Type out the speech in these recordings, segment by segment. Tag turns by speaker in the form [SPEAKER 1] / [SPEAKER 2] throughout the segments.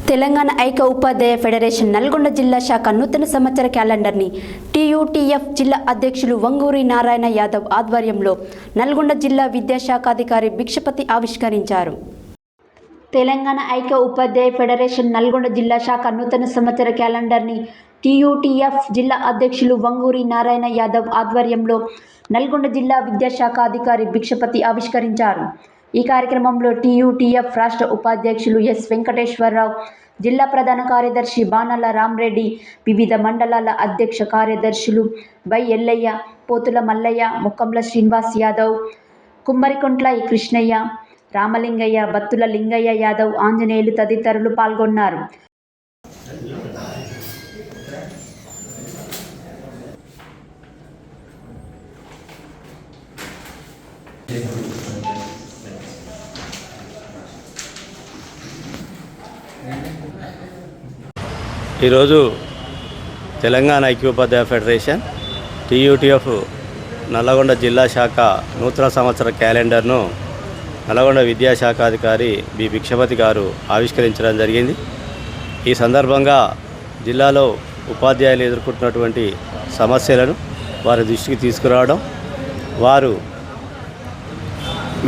[SPEAKER 1] తెలంగాణ ఐక్య ఉపాధ్యాయ ఫెడరేషన్ నల్గొండ జిల్లా శాఖ నూతన సంవత్సర క్యాలెండర్ని టీయూటీఎఫ్ జిల్లా అధ్యక్షులు వంగూరి నారాయణ యాదవ్ ఆధ్వర్యంలో నల్గొండ జిల్లా విద్యాశాఖాధికారి భిక్షపతి ఆవిష్కరించారు. తెలంగాణ ఐక్య ఉపాధ్యాయ ఫెడరేషన్ నల్గొండ జిల్లా శాఖ నూతన సంవత్సర క్యాలెండర్ని టీయూటీఎఫ్ జిల్లా అధ్యక్షులు వంగూరి నారాయణ యాదవ్ ఆధ్వర్యంలో నల్గొండ జిల్లా విద్యాశాఖాధికారి భిక్షపతి ఆవిష్కరించారు. ఈ కార్యక్రమంలో టీయూటీఎఫ్ రాష్ట్ర ఉపాధ్యక్షులు ఎస్ వెంకటేశ్వరరావు, జిల్లా ప్రధాన కార్యదర్శి బాణాల రామరెడ్డి, వివిధ మండలాల అధ్యక్ష కార్యదర్శులు బై ఎల్లయ్య, పోతుల మల్లయ్య, ముక్కంల శ్రీనివాస్ యాదవ్, కుమ్మరికుంట్ల కృష్ణయ్య, రామలింగయ్య, బత్తుల లింగయ్య యాదవ్, ఆంజనేయులు తదితరులు పాల్గొన్నారు.
[SPEAKER 2] ఈరోజు తెలంగాణ ఐక్యోపాధ్యాయ ఫెడరేషన్ టీయూటీఎఫ్ నల్లగొండ జిల్లా శాఖ నూతన సంవత్సర క్యాలెండర్ను నల్లగొండ విద్యాశాఖాధికారి బి భిక్షపతి గారు ఆవిష్కరించడం జరిగింది. ఈ సందర్భంగా జిల్లాలో ఉపాధ్యాయులు ఎదుర్కొంటున్నటువంటి సమస్యలను వారి దృష్టికి తీసుకురావడం, వారు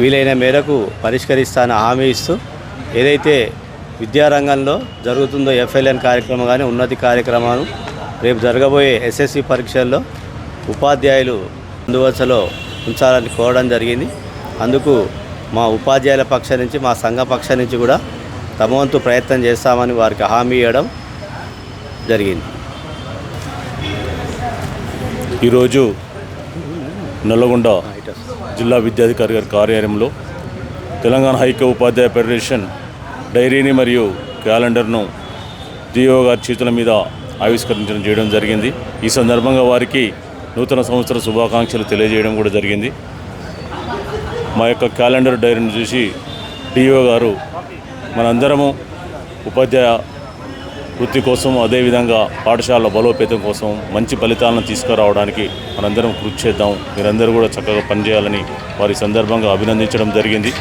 [SPEAKER 2] వీలైన మేరకు పరిష్కరిస్తానని హామీ ఇస్తూ ఏదైతే విద్యారంగంలో జరుగుతుందో ఎఫ్ఎల్ఎన్ కార్యక్రమం కానీ ఉన్నతి కార్యక్రమాలు రేపు జరగబోయే ఎస్ఎస్సి పరీక్షల్లో ఉపాధ్యాయులు ముందువరుసలో ఉంచాలని కోరడం జరిగింది. అందుకు మా ఉపాధ్యాయుల పక్షం నుంచి, మా సంఘ పక్షం నుంచి కూడా తమ వంతు ప్రయత్నం చేస్తామని వారికి హామీ ఇవ్వడం జరిగింది.
[SPEAKER 3] ఈరోజు నల్లగొండ జిల్లా విద్యాధికారి గారి కార్యాలయంలో తెలంగాణ ఐక్య ఉపాధ్యాయ ఫెడరేషన్ డైరీని మరియు క్యాలెండర్ను డిఓ గారి చేతుల మీద ఆవిష్కరించడం చేయడం జరిగింది. ఈ సందర్భంగా వారికి నూతన సంవత్సర శుభాకాంక్షలు తెలియజేయడం కూడా జరిగింది. మా యొక్క క్యాలెండర్ డైరీని చూసి డిఓ గారు మనందరము ఉపాధ్యాయ వృత్తి కోసం, అదేవిధంగా పాఠశాల బలోపేతం కోసం మంచి ఫలితాలను తీసుకురావడానికి మనందరం కృషి చేద్దాం, మీరందరూ కూడా చక్కగా పనిచేయాలని వారి సందర్భంగా అభినందించడం జరిగింది.